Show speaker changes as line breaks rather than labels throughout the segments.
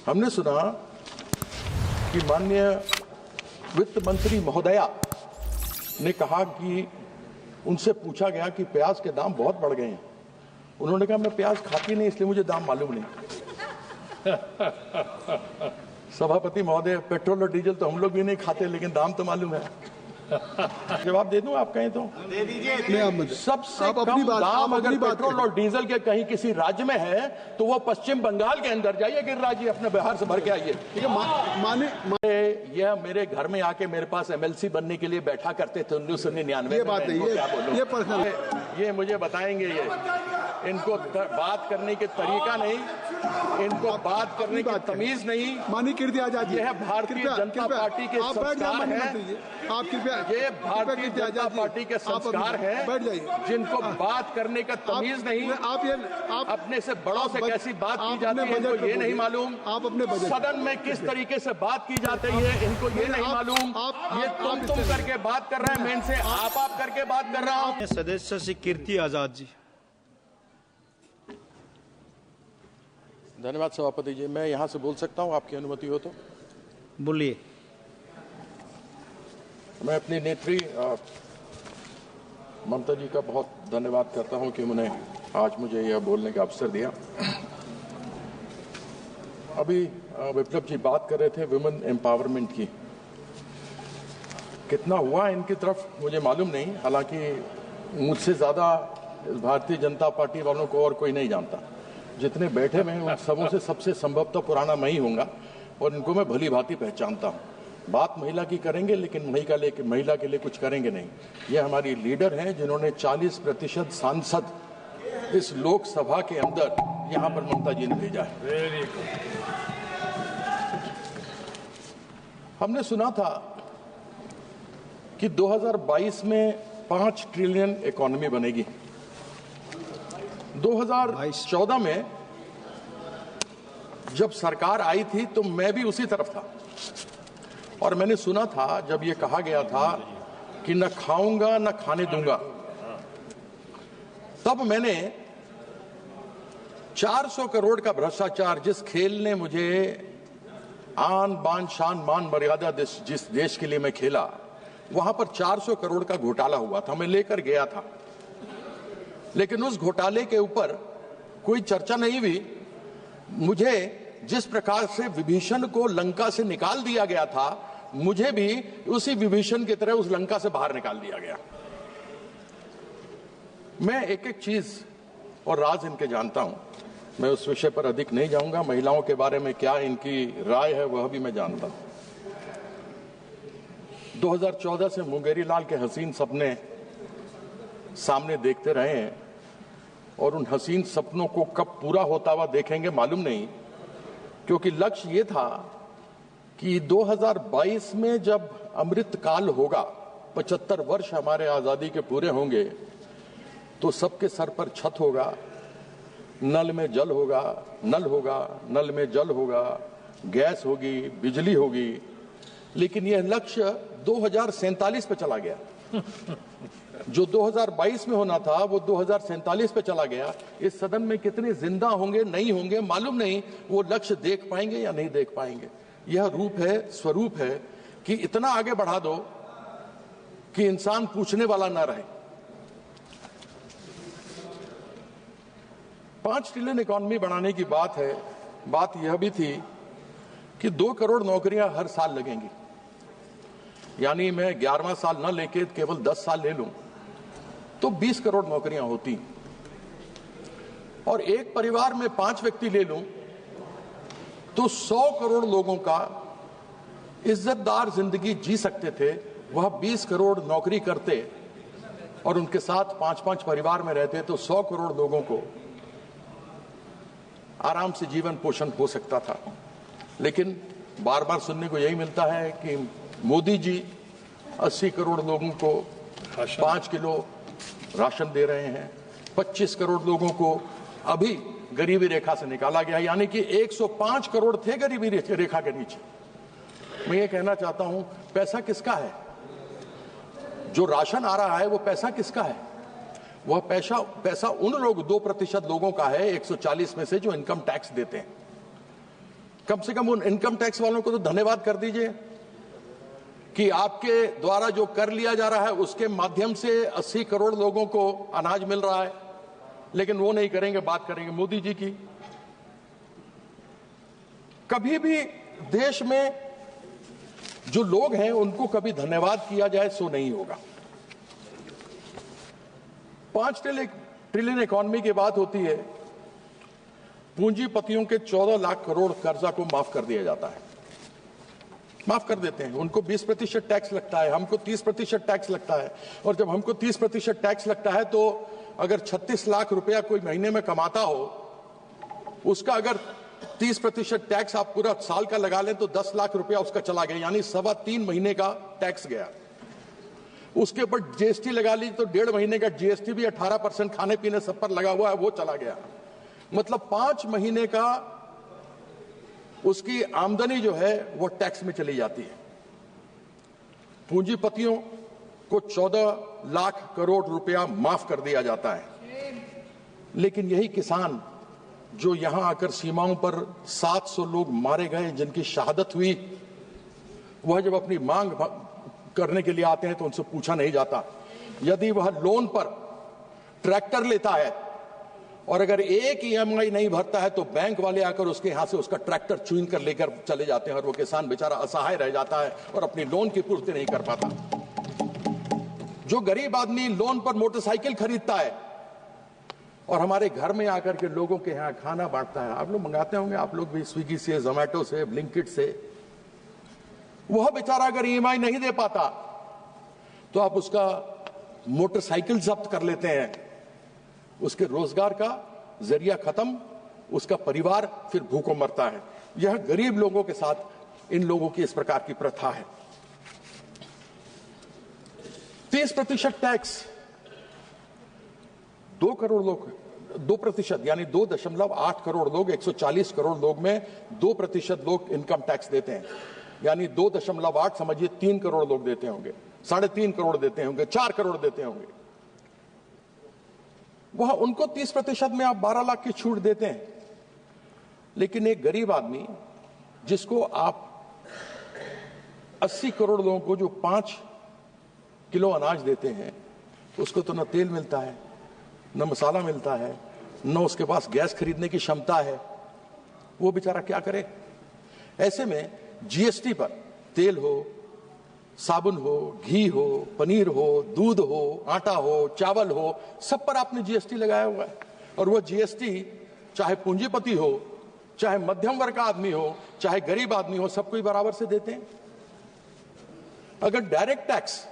हमने सुना कि माननीय वित्त मंत्री महोदया ने कहा कि उनसे पूछा गया कि प्याज के दाम बहुत बढ़ गए हैं। उन्होंने कहा मैं प्याज खाती नहीं इसलिए मुझे दाम मालूम नहीं। सभापति महोदय, पेट्रोल और डीजल तो हम लोग भी नहीं खाते लेकिन दाम तो मालूम है। जवाब दे दूं आप कहें तो?
दे दीजिए।
सबसे कम दाम अगर पेट्रोल और डीजल के कहीं किसी राज्य में है तो वो पश्चिम बंगाल के अंदर जाइए, गिरिराज जी अपने बिहार से भर के आइए। यह मेरे घर में आके मेरे पास एमएलसी बनने के लिए बैठा करते थे 1999
ये बात नहीं, ये पर्सनल,
ये मुझे बताएंगे। ये इनको बात करने के तरीका नहीं, इनको बात करने की तमीज नहीं।
माननीय कीर्ति आजाद जी,
यह भारतीय जनता पार्टी के संस्कार हैं।
आप कृपया,
ये भारतीय जनता पार्टी के संस्कार हैं।
बैठ जाइए।
जिनको बात करने का तमीज नहीं,
आप
अपने से बड़ों से कैसी बात की जाती है इनको ये नहीं मालूम।
आप अपने
सदन में किस तरीके से बात की जाती है इनको ये नहीं मालूम। ये तुम करके बात कर रहे हैं, मैं इनसे आप करके बात कर रहा हूँ।
सदस्य श्री कीर्ति आजाद जी।
धन्यवाद सभापति जी। मैं यहाँ से बोल सकता हूँ आपकी अनुमति हो तो?
बोलिए।
मैं अपनी नेत्री ममता जी का बहुत धन्यवाद करता हूँ कि उन्होंने आज मुझे यह बोलने का अवसर दिया। अभी विप्लव जी बात कर रहे थे वुमेन एम्पावरमेंट की। कितना हुआ इनकी तरफ मुझे मालूम नहीं, हालांकि मुझसे ज़्यादा भारतीय जनता पार्टी वालों को और कोई नहीं जानता। जितने बैठे हुए हैं उन सबों से सबसे संभवतः पुराना मैं ही होऊंगा और इनको मैं भली भांति पहचानता हूँ। बात महिला की करेंगे लेकिन महिला के लिए कुछ करेंगे नहीं। ये हमारी लीडर हैं जिन्होंने 40% सांसद इस लोकसभा के अंदर यहाँ पर ममता जी ने भेजा है। हमने सुना था कि 2022 में 5 ट्रिलियन इकोनॉमी बनेगी। 2014 में जब सरकार आई थी तो मैं भी उसी तरफ था और मैंने सुना था जब ये कहा गया था कि न खाऊंगा न खाने दूंगा, तब मैंने 400 करोड़ का भ्रष्टाचार, जिस खेल ने मुझे आन बान शान मान मर्यादा जिस देश के लिए मैं खेला, वहां पर 400 करोड़ का घोटाला हुआ था, मैं लेकर गया था। लेकिन उस घोटाले के ऊपर कोई चर्चा नहीं हुई। मुझे जिस प्रकार से विभीषण को लंका से निकाल दिया गया था, मुझे भी उसी विभीषण की तरह उस लंका से बाहर निकाल दिया गया। मैं एक एक चीज और राज इनके जानता हूं। मैं उस विषय पर अधिक नहीं जाऊंगा। महिलाओं के बारे में क्या इनकी राय है वह भी मैं जानता हूं। 2014 से मुंगेरी लाल के हसीन सपने सामने देखते रहे हैं और उन हसीन सपनों को कब पूरा होता हुआ देखेंगे मालूम नहीं, क्योंकि लक्ष्य ये था कि 2022 में जब अमृत काल होगा, 75 वर्ष हमारे आजादी के पूरे होंगे, तो सबके सर पर छत होगा, नल में जल होगा, नल में जल होगा, गैस होगी, बिजली होगी। लेकिन यह लक्ष्य 2047 पे चला गया। जो 2022 में होना था वो 2047 पे चला गया। इस सदन में कितने जिंदा होंगे नहीं होंगे मालूम नहीं, वो लक्ष्य देख पाएंगे या नहीं देख पाएंगे। यह रूप है, स्वरूप है कि इतना आगे बढ़ा दो कि इंसान पूछने वाला ना रहे। 5 ट्रिलियन इकोनॉमी बढ़ाने की बात है। बात यह भी थी कि 2 करोड़ नौकरियां हर साल लगेंगी। यानी मैं 11वां साल न लेके केवल 10 साल ले लूं तो 20 करोड़ नौकरियां होती, और एक परिवार में 5 व्यक्ति ले लूं तो 100 करोड़ लोगों का इज्जतदार जिंदगी जी सकते थे। वह 20 करोड़ नौकरी करते और उनके साथ 5-5 परिवार में रहते तो 100 करोड़ लोगों को आराम से जीवन पोषण हो सकता था। लेकिन बार बार सुनने को यही मिलता है कि मोदी जी 80 करोड़ लोगों को 5 किलो राशन दे रहे हैं, 25 करोड़ लोगों को अभी गरीबी रेखा से निकाला गया, यानी कि 105 करोड़ थे गरीबी रेखा के नीचे। मैं ये कहना चाहता हूं, पैसा किसका है? जो राशन आ रहा है वो पैसा किसका है? वह पैसा उन लोग 2% लोगों का है 140 में से जो इनकम टैक्स देते हैं। कम से कम उन इनकम टैक्स वालों को तो धन्यवाद कर दीजिए कि आपके द्वारा जो कर लिया जा रहा है उसके माध्यम से 80 करोड़ लोगों को अनाज मिल रहा है। लेकिन वो नहीं करेंगे, बात करेंगे मोदी जी की। कभी भी देश में जो लोग हैं उनको कभी धन्यवाद किया जाए सो नहीं होगा। 5 ट्रिलियन इकॉनमी की बात होती है, पूंजीपतियों के 14 लाख करोड़ कर्जा को माफ कर दिया जाता है, माफ कर देते हैं। उनको 20% टैक्स लगता है, हमको 30% टैक्स लगता है। और जब हमको 30% टैक्स लगता है तो अगर 36 लाख रुपया कोई महीने में कमाता हो, उसका अगर 30% टैक्स आप पूरा साल का लगा लें तो 10 लाख रुपया उसका चला गया, यानी 3.25 महीने का टैक्स गया। उसके ऊपर जीएसटी लगा लीजिए तो 1.5 महीने का जीएसटी भी 18% खाने पीने सब पर लगा हुआ है, वो चला गया। मतलब 5 महीने का उसकी आमदनी जो है वो टैक्स में चली जाती है। पूंजीपतियों को 14 लाख करोड़ रुपया माफ कर दिया जाता है। लेकिन यही किसान जो यहां आकर सीमाओं पर 700 लोग मारे गए, जिनकी शहादत हुई, वह जब अपनी मांग करने के लिए आते हैं तो उनसे पूछा नहीं जाता। यदि वह लोन पर ट्रैक्टर लेता है और अगर एक ईएमआई नहीं भरता है तो बैंक वाले आकर उसके यहां से उसका ट्रैक्टर छीन कर लेकर चले जाते हैं और वो किसान बेचारा असहाय रह जाता है और अपनी लोन की पूर्ति नहीं कर पाता। जो गरीब आदमी लोन पर मोटरसाइकिल खरीदता है और हमारे घर में आकर के लोगों के यहां खाना बांटता है, आप लोग मंगाते होंगे, आप लोग भी स्विगी से, जोमेटो से, ब्लिंकिट से, वह बेचारा अगर ईएमआई नहीं दे पाता तो आप उसका मोटरसाइकिल जब्त कर लेते हैं, उसके रोजगार का जरिया खत्म, उसका परिवार फिर भूखों मरता है। यह गरीब लोगों के साथ इन लोगों की इस प्रकार की प्रथा है। 30% टैक्स, 2 करोड़ लोग, 2% यानी 2.8 करोड़ लोग, 140 करोड़ लोग में 2% लोग इनकम टैक्स देते हैं, यानी 2.8 समझिए 3 करोड़ लोग देते होंगे, 3.5 करोड़ देते होंगे, 4 करोड़ देते होंगे। वह उनको 30% में आप 12 लाख की छूट देते हैं। लेकिन एक गरीब आदमी जिसको आप 80 करोड़ लोगों को जो 5 किलो अनाज देते हैं, उसको तो न तेल मिलता है, न मसाला मिलता है, न उसके पास गैस खरीदने की क्षमता है, वो बेचारा क्या करे। ऐसे में जीएसटी पर तेल हो, साबुन हो, घी हो, पनीर हो, दूध हो, आटा हो, चावल हो, सब पर आपने जीएसटी लगाया हुआ है। और वो जीएसटी चाहे पूंजीपति हो, चाहे मध्यम वर्ग का आदमी हो, चाहे गरीब आदमी हो, सबको ही बराबर से देते हैं। अगर डायरेक्ट टैक्स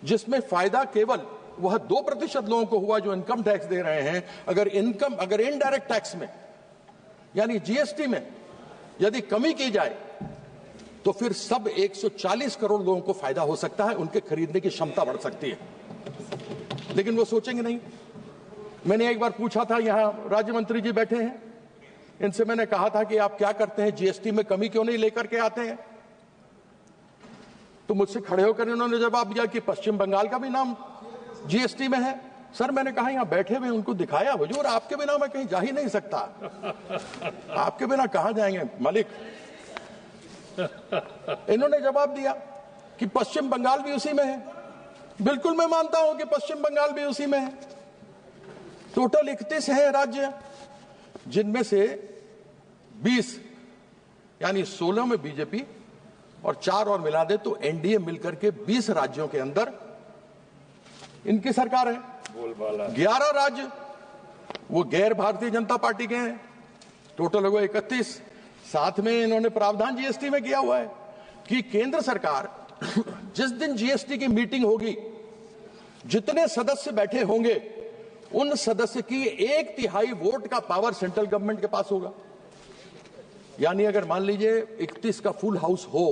जिसमें फायदा केवल वह 2% लोगों को हुआ जो इनकम टैक्स दे रहे हैं, अगर इनडायरेक्ट टैक्स में यानी जीएसटी में यदि कमी की जाए तो फिर सब 140 करोड़ लोगों को फायदा हो सकता है, उनके खरीदने की क्षमता बढ़ सकती है। लेकिन वो सोचेंगे नहीं। मैंने एक बार पूछा था, यहां राज्य मंत्री जी बैठे हैं, इनसे मैंने कहा था कि आप क्या करते हैं, जीएसटी में कमी क्यों नहीं लेकर के आते हैं? तो मुझसे खड़े होकर इन्होंने जवाब दिया कि पश्चिम बंगाल का भी नाम जीएसटी में है। सर मैंने कहा यहां बैठे हुए उनको दिखाया, हुजूर आपके बिना मैं कहीं जा ही नहीं सकता। आपके बिना कहां जाएंगे मालिक? इन्होंने जवाब दिया कि पश्चिम बंगाल भी उसी में है। बिल्कुल मैं मानता हूं कि पश्चिम बंगाल भी उसी में है। टोटल 31 है राज्य, जिनमें से 20 यानी 16 में बीजेपी और 4 और मिला दे तो एनडीए मिलकर के 20 राज्यों के अंदर इनकी सरकार है। 11 राज्य वो गैर भारतीय जनता पार्टी के हैं, टोटल हो गए 31। साथ में इन्होंने प्रावधान जीएसटी में किया हुआ है कि केंद्र सरकार जिस दिन जीएसटी की मीटिंग होगी, जितने सदस्य बैठे होंगे उन सदस्य की 1/3 वोट का पावर सेंट्रल गवर्नमेंट के पास होगा। यानी अगर मान लीजिए 31 का फुल हाउस हो,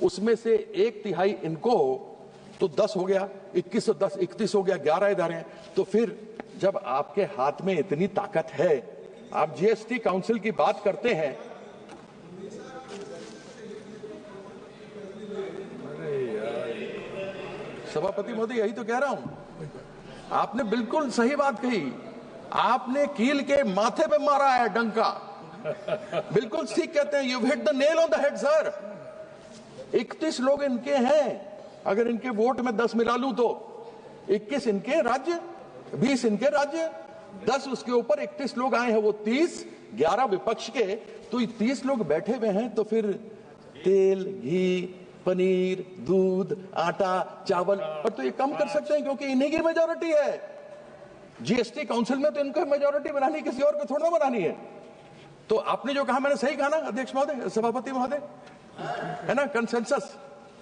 उसमें से 1/3 इनको हो तो 10 हो गया, 21 और 10 31 हो गया, 11 इधर हैं। तो फिर जब आपके हाथ में इतनी ताकत है, आप जीएसटी काउंसिल की बात करते हैं, सभापति महोदय यही तो कह रहा हूं, आपने बिल्कुल सही बात कही। आपने कील के माथे पे मारा है डंका बिल्कुल ठीक कहते हैं, you hit the nail on the head sir. 31 लोग इनके हैं, अगर इनके वोट में 10 मिला लूं तो 21 इनके राज्य, 20 इनके राज्य, 10 उसके ऊपर 31 लोग आए हैं, वो 30, 11 विपक्ष के, तो 30 लोग बैठे हुए हैं। तो फिर तेल, घी, पनीर, दूध, आटा, चावल पर तो ये कम कर सकते हैं, क्योंकि इन्हीं की मेजोरिटी है। जीएसटी काउंसिल में तो इनको मेजोरिटी बनानी, किसी और को थोड़ा बनानी है। तो आपने जो कहा मैंने सही कहा ना अध्यक्ष महोदय, सभापति महोदय, है ना? Consensus,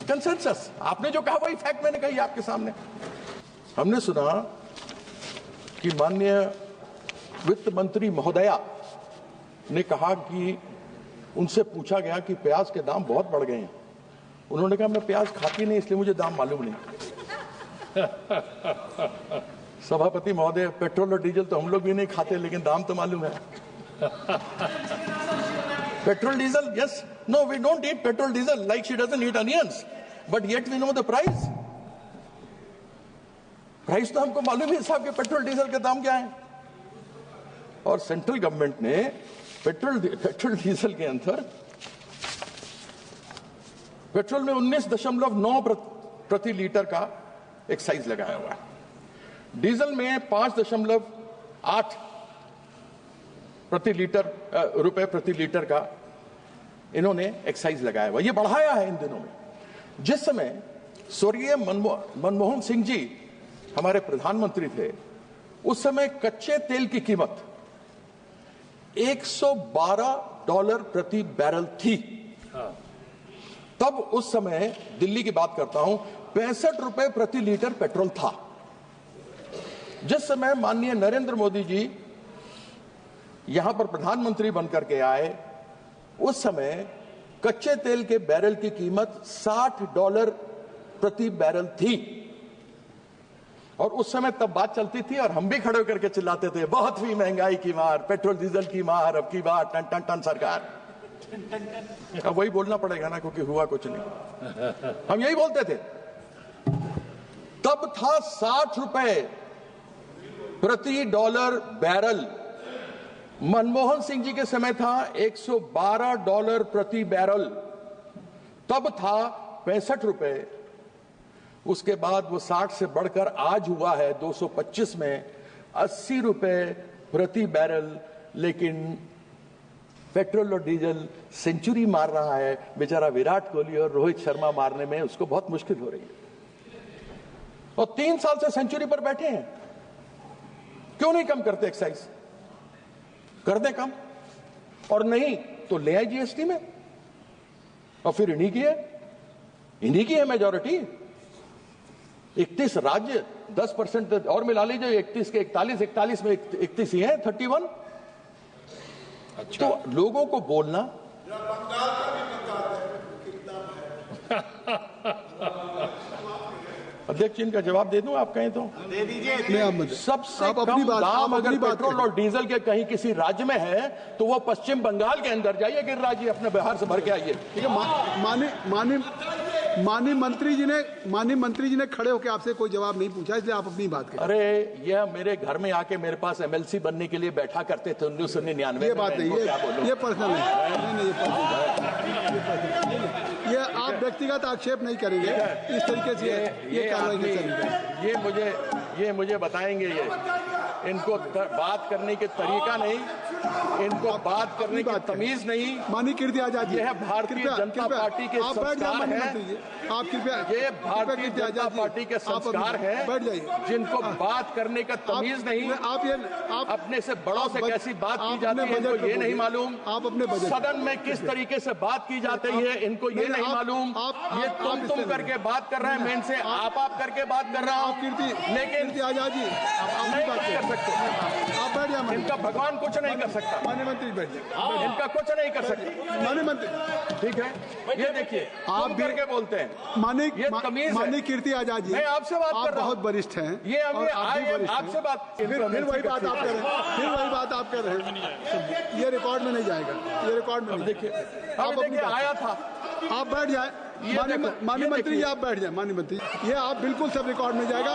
consensus. आपने जो कहा वही फैक्ट मैंने कही आपके सामने। हमने सुना कि माननीय वित्त मंत्री महोदया ने कहा कि उनसे पूछा गया कि प्याज के दाम बहुत बढ़ गए हैं। उन्होंने कहा मैं प्याज खाती नहीं, इसलिए मुझे दाम मालूम नहीं। सभापति महोदय, पेट्रोल और डीजल तो हम लोग भी नहीं खाते, लेकिन दाम तो मालूम है। Petrol diesel, yes, no we don't eat petrol diesel like she doesn't eat onions, but yet we know the price. Price तो हमको मालूम है साहब कि पेट्रोल डीजल के दाम क्या है। और सेंट्रल गवर्नमेंट ने पेट्रोल डीजल के अंदर पेट्रोल में 19.9 प्रति लीटर का एक्साइज लगाया हुआ है, डीजल में 5.8 रुपए प्रति लीटर का इन्होंने एक्साइज लगाया हुआ। ये बढ़ाया है इन दिनों में। जिस समय स्वर्गीय मनमोहन सिंह जी हमारे प्रधानमंत्री थे, उस समय कच्चे तेल की कीमत $112 प्रति बैरल थी। तब उस समय, दिल्ली की बात करता हूं, 65 रुपए प्रति लीटर पेट्रोल था। जिस समय माननीय नरेंद्र मोदी जी यहां पर प्रधानमंत्री बनकर के आए, उस समय कच्चे तेल के बैरल की कीमत $60 प्रति बैरल थी। और उस समय तब बात चलती थी और हम भी खड़े होकर के चिल्लाते थे, बहुत ही महंगाई की मार, पेट्रोल डीजल की मार, अब की बार टन टन टन सरकार। अब वही बोलना पड़ेगा ना, क्योंकि हुआ कुछ नहीं। हम यही बोलते थे। तब था 60 रुपए प्रति डॉलर बैरल। मनमोहन सिंह जी के समय था $112 प्रति बैरल। तब था 65 रुपए। उसके बाद वो 60 से बढ़कर आज हुआ है 225 में 80 रुपए प्रति बैरल। लेकिन पेट्रोल और डीजल सेंचुरी मार रहा है। बेचारा विराट कोहली और रोहित शर्मा मारने में उसको बहुत मुश्किल हो रही है। और 3 साल से सेंचुरी पर बैठे हैं। क्यों नहीं कम करते एक्साइज? कर दे कम, और नहीं तो ले आए जीएसटी में। और फिर इन्हीं की है मेजॉरिटी। 31 राज्य 10% और मिला लीजिए, 31 के 41 में 31 ही है, 31। अच्छा। तो लोगों को बोलना अध्यक्ष, इनका जवाब दे दूं आप कहें तो?
दे दीजिए।
सबसे कम दाम अगर पेट्रोल और डीजल के कहीं किसी राज्य में है तो वो पश्चिम बंगाल के अंदर जाइए, गिरिराज जी, अपने बिहार से भर के आइए।
ठीक है, माननीय मंत्री जी ने खड़े होकर आपसे कोई जवाब नहीं पूछा, इसलिए आप अपनी बात करें।
अरे यह मेरे घर में आके मेरे पास MLC बनने के लिए बैठा करते थे 1999
ये बात नहीं, ये पर्सनल नहीं, ये आप व्यक्तिगत आक्षेप नहीं करेंगे इस तरीके से। ये कार्रवाई
ये मुझे बताएंगे। ये इनको बात करने के तरीका नहीं, इनको बात करने की तमीज नहीं।
माननीय कीर्ति आजाद जी,
यह भारतीय जनता पार्टी के संस्कार हैं।
आप कृपया,
ये भारतीय जनता पार्टी के संस्कार हैं,
बैठ जाइए,
जिनको बात करने का तमीज नहीं। आप अपने से बड़ों से कैसी बात की जाती है इनको ये नहीं मालूम।
आप अपने बजट,
सदन में किस तरीके से बात की जाती है इनको ये नहीं मालूम। ये तुम करके बात कर रहे हैं, मैं इनसे आप करके बात कर रहा हूँ। लेकिन
आजाद जी
नहीं कर सकते,
आप बैठ जाए।
इनका भगवान कुछ नहीं कर सकता।
माननीय मंत्री बैठ जाए,
इनका कुछ नहीं कर सकते।
माननीय मंत्री,
ठीक है, ये देखिए आप करके बोलते हैं।
माननीय कीर्ति आजाद जी,
मैं आपसे बात कर रहा हूँ,
बहुत वरिष्ठ हैं।
ये आपसे बात,
फिर वही बात आप कर रहे हैं, फिर वही बात आप कर रहे हैं। ये रिकॉर्ड में नहीं जाएगा, ये रिकॉर्ड में।
देखिए, अब देखिए आया था।
आप बैठ जाए, माननीय मंत्री जी, आप बैठ जाए। माननीय मंत्री, ये आप बिल्कुल सब रिकॉर्ड में जाएगा।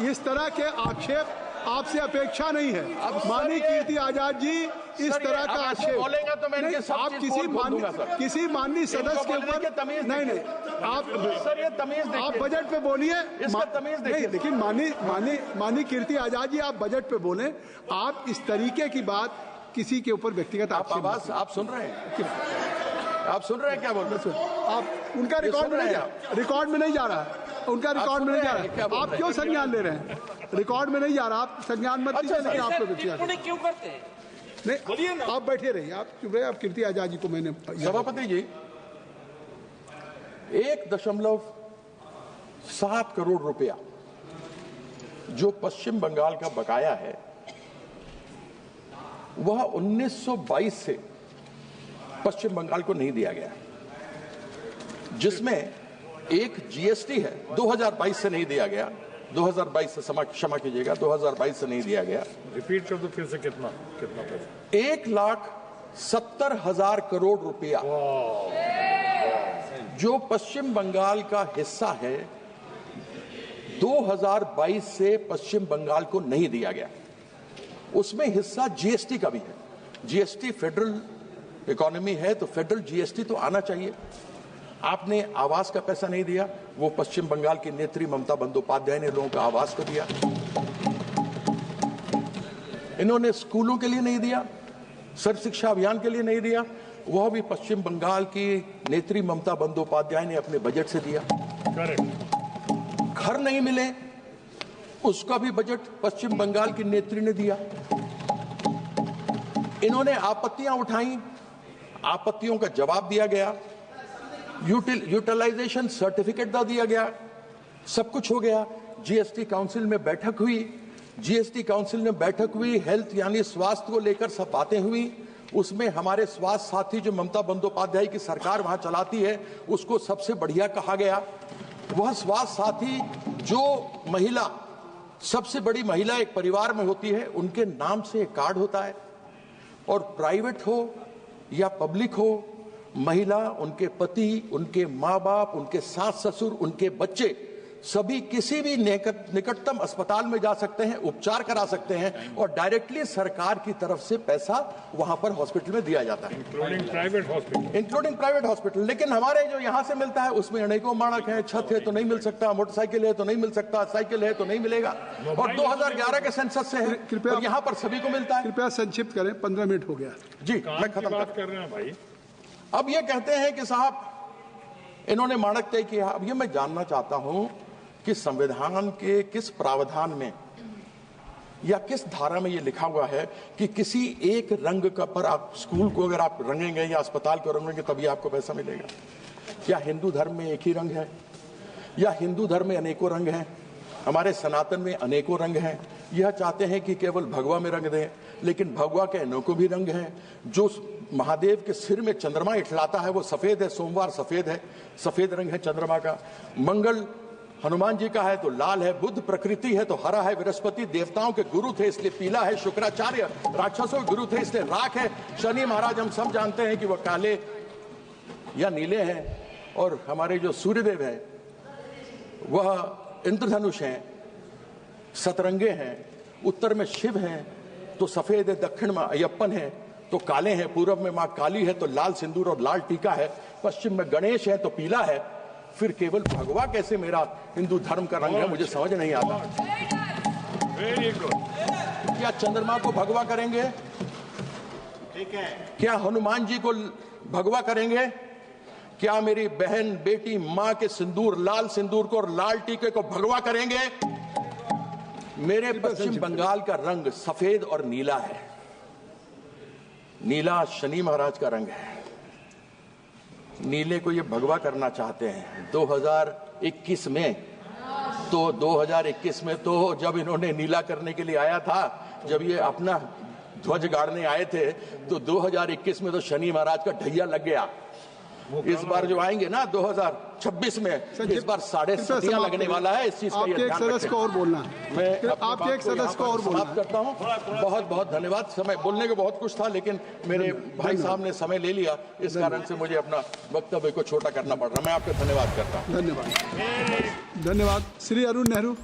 इस तरह के आक्षेप आपसे अपेक्षा नहीं है। माननीय कीर्ति आजाद जी इस तरह का आक्षेप
बोलेंगे तो मैं इनके सब
आप
चीज
किसी
बोल दूंगा, सर।
किसी माननीय सदस्य के
बोलने की
ऊपर
तमीज
नहीं
देखिए।
आप
सर ये तमीज देखिए।
आप बजट पे बोलिए।
इसका तमीज देखिए।
नहीं, लेकिन माननीय कीर्ति आजाद जी आप बजट पे बोलें। आप इस तरीके की बात किसी के ऊपर व्यक्तिगत आक्षेप
आवाज आप सुन रहे हैं? आप सुन रहे हैं क्या बोल रहे हैं?
आप उनका रिकॉर्ड में नहीं जा रहा है। उनका रिकॉर्ड में नहीं जा रहा है। आप क्यों संज्ञान ले रहे हैं? रिकॉर्ड में नहीं जा रहा, आप संज्ञान मत लीजिए। लेकिन आपको व्यक्तिगत
क्यों करते हैं?
नहीं, आप बैठे रहिए, आप चुप रहे। आप कीर्ति आजाद जी को मैंने
सभापति जी 1.7 करोड़ रुपया जो पश्चिम बंगाल का बकाया है वह 1922 से पश्चिम बंगाल को नहीं दिया गया, जिसमें एक जीएसटी है 2022 से नहीं दिया गया। 2022 से क्षमा कीजिएगा, 2022 से नहीं दिया गया।
रिपीट कर दो फिर से, कितना पैसा?
1,70,000 करोड़ रुपया जो पश्चिम बंगाल का हिस्सा है 2022 से पश्चिम बंगाल को नहीं दिया गया। उसमें हिस्सा जीएसटी का भी है। जीएसटी फेडरल इकोनॉमी है तो फेडरल जीएसटी तो आना चाहिए। आपने आवास का पैसा नहीं दिया, वो पश्चिम बंगाल की नेत्री ममता बंदोपाध्याय ने लोगों का आवास को दिया। इन्होंने स्कूलों के लिए नहीं दिया, सर्व शिक्षा अभियान के लिए नहीं दिया, वह भी पश्चिम बंगाल की नेत्री ममता बंदोपाध्याय ने अपने बजट से दिया। घर नहीं मिले, उसका भी बजट पश्चिम बंगाल की नेत्री ने दिया। इन्होंने आपत्तियां उठाई, आपत्तियों का जवाब दिया गया, यूटिलाइजेशन सर्टिफिकेट दे दिया गया, सब कुछ हो गया। जीएसटी काउंसिल में बैठक हुई, हेल्थ यानी स्वास्थ्य को लेकर सब बातें हुई। उसमें हमारे स्वास्थ्य साथी जो ममता बंदोपाध्याय की सरकार वहां चलाती है उसको सबसे बढ़िया कहा गया। वह स्वास्थ्य साथी जो महिला सबसे बड़ी महिला एक परिवार में होती है, उनके नाम से एक कार्ड होता है, और प्राइवेट हो या पब्लिक हो, महिला, उनके पति, उनके माँ बाप, उनके सास ससुर, उनके बच्चे सभी किसी भी निकटतम अस्पताल में जा सकते हैं, उपचार करा सकते हैं, और डायरेक्टली सरकार की तरफ से पैसा वहां पर हॉस्पिटल में दिया जाता है, इंक्लूडिंग प्राइवेट हॉस्पिटल। लेकिन हमारे जो यहां से मिलता है उसमें अनेकों मानक हैं, छत है तो नहीं मिल सकता, मोटरसाइकिल है तो नहीं मिल सकता, साइकिल है तो नहीं मिलेगा, और 2011 के सेंसस से है, और यहाँ पर सभी को मिलता है।
कृपया संक्षिप्त करें, 15 मिनट हो गया
जी, मैं खत्म
कर रहे हैं भाई।
अब ये कहते हैं कि साहब इन्होंने मानक तय किया। अब ये मैं जानना चाहता हूं कि संविधान के किस प्रावधान में या किस धारा में ये लिखा हुआ है कि किसी एक रंग का पर आप स्कूल को अगर आप रंगेंगे या अस्पताल को रंगेंगे तभी आपको पैसा मिलेगा? क्या हिंदू धर्म में एक ही रंग है, या हिंदू धर्म में अनेकों रंग हैं? हमारे सनातन में अनेकों रंग हैं। यह चाहते हैं कि केवल भगवा में रंग दें, लेकिन भगवा के अनेकों भी रंग हैं। जो महादेव के सिर में चंद्रमा इठलाता है वो सफेद है, सोमवार सफेद है, सफेद रंग है चंद्रमा का। मंगल हनुमान जी का है तो लाल है, बुद्ध प्रकृति है तो हरा है, बृहस्पति देवताओं के गुरु थे इसलिए पीला है, शुक्राचार्य राक्षसों के गुरु थे इसलिए राख है, शनि महाराज हम सब जानते हैं कि वह काले या नीले हैं, और हमारे जो सूर्यदेव हैं वह इंद्रधनुष हैं, सतरंगे हैं, उत्तर में शिव हैं तो सफेद है, दक्षिण में अयप्पन है तो काले हैं, पूर्व में मां काली है तो लाल सिंदूर और लाल टीका है, पश्चिम में गणेश है तो पीला है। फिर केवल भगवा कैसे मेरा हिंदू धर्म का रंग है, मुझे समझ नहीं आता।
Very good.
क्या चंद्रमा को भगवा करेंगे?
ठीक है।
क्या हनुमान जी को भगवा करेंगे? क्या मेरी बहन, बेटी, मां के सिंदूर, लाल सिंदूर को और लाल टीके को भगवा करेंगे? मेरे पश्चिम बंगाल का रंग सफेद और नीला है। नीला शनि महाराज का रंग है। नीले को ये भगवा करना चाहते हैं 2021 में। तो 2021 में तो जब इन्होंने नीला करने के लिए आया था, जब ये अपना ध्वज गाड़ने आए थे, तो 2021 में तो शनि महाराज का ढैया लग गया। इस बार जो आएंगे ना 2026 में, इस बार 7.5 लगने वाला है। इस चीज का
आपके एक सदस्य को और बोलना,
मैं
आपके एक सदस्य को और बोलना
करता हूँ। बहुत बहुत धन्यवाद। समय बोलने को बहुत कुछ था, लेकिन मेरे भाई साहब ने समय ले लिया, इस कारण से मुझे अपना वक्तव्य को छोटा करना पड़ रहा है। मैं आपका धन्यवाद करता हूँ।
धन्यवाद। श्री अरुण नेहरू।